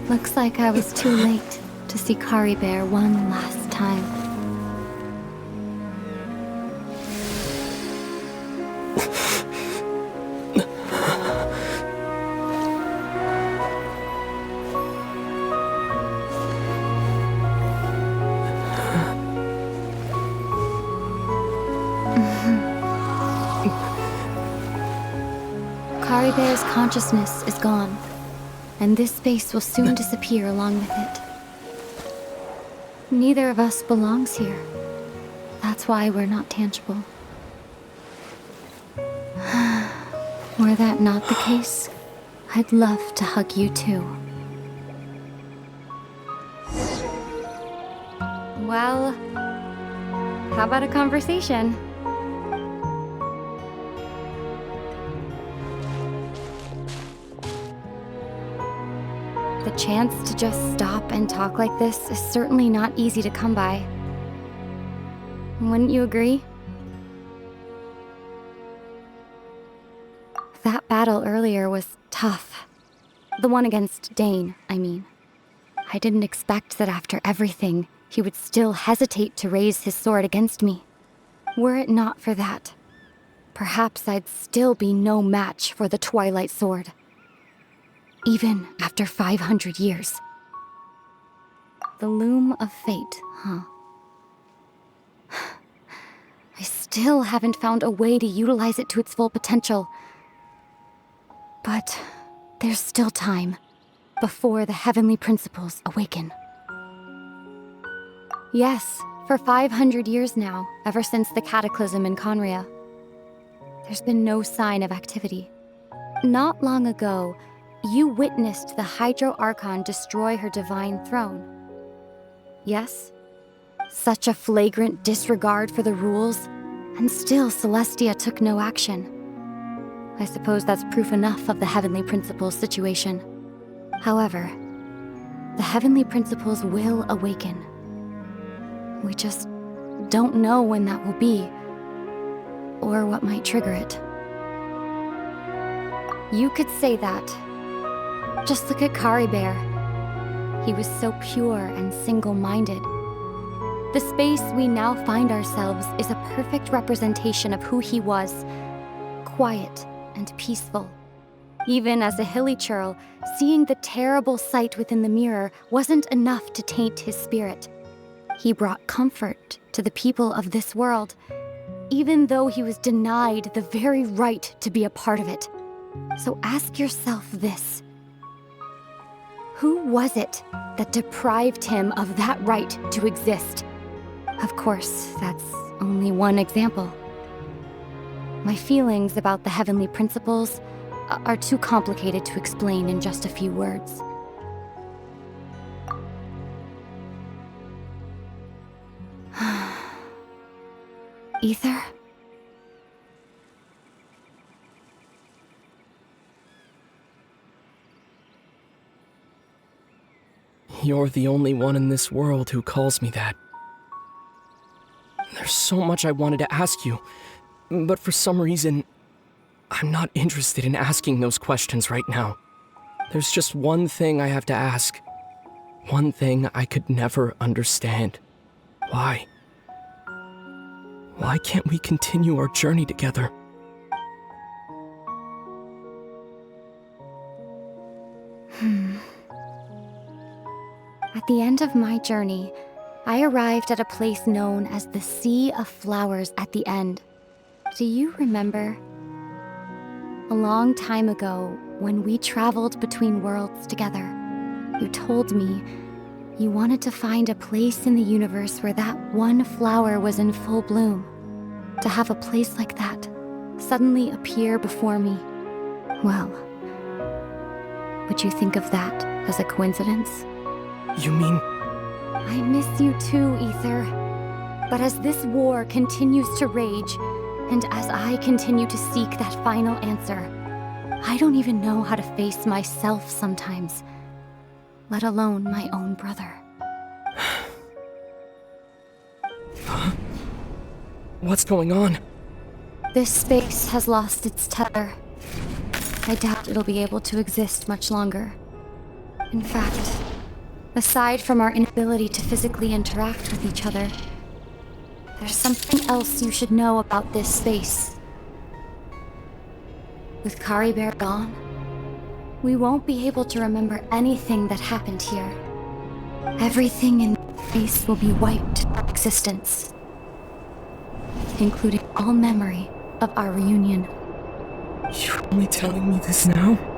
Looks like I was too late to see Kari Bear one last time. Kari Bear's consciousness is gone, and this space will soon disappear along with it. Neither of us belongs here. That's why we're not tangible. Were that not the case, I'd love to hug you too. Well, how about a conversation? The chance to just stop and talk like this is certainly not easy to come by. Wouldn't you agree? That battle earlier was tough. The one against Dane, I mean. I didn't expect that after everything, he would still hesitate to raise his sword against me. Were it not for that, perhaps I'd still be no match for the Twilight Sword. Even after 500 years. The loom of fate, huh? I still haven't found a way to utilize it to its full potential. But there's still time before the heavenly principles awaken. Yes, for 500 years now, ever since the cataclysm in Conria, there's been no sign of activity. Not long ago, you witnessed the Hydro Archon destroy her divine throne. Yes? Such a flagrant disregard for the rules, and still Celestia took no action. I suppose that's proof enough of the Heavenly Principles situation. However, the Heavenly Principles will awaken. We just don't know when that will be, or what might trigger it. You could say that. Just look at Kari Bear. He was so pure and single-minded. The space we now find ourselves is a perfect representation of who he was. Quiet and peaceful. Even as a hilly churl, seeing the terrible sight within the mirror wasn't enough to taint his spirit. He brought comfort to the people of this world, even though he was denied the very right to be a part of it. So ask yourself this. Who was it that deprived him of that right to exist? Of course, that's only one example. My feelings about the Heavenly Principles are too complicated to explain in just a few words. Aether? You're the only one in this world who calls me that. There's so much I wanted to ask you, but for some reason, I'm not interested in asking those questions right now. There's just one thing I have to ask. One thing I could never understand. Why? Why can't we continue our journey together? At the end of my journey, I arrived at a place known as the Sea of Flowers at the end. Do you remember? A long time ago, when we traveled between worlds together, you told me you wanted to find a place in the universe where that one flower was in full bloom. To have a place like that suddenly appear before me. Well, would you think of that as a coincidence? You mean... I miss you too, Aether. But as this war continues to rage, and as I continue to seek that final answer, I don't even know how to face myself sometimes, let alone my own brother. What's going on? This space has lost its tether. I doubt it'll be able to exist much longer. In fact, aside from our inability to physically interact with each other, there's something else you should know about this space. With Kari Bear gone, we won't be able to remember anything that happened here. Everything in this space will be wiped from existence, including all memory of our reunion. You're only telling me this now?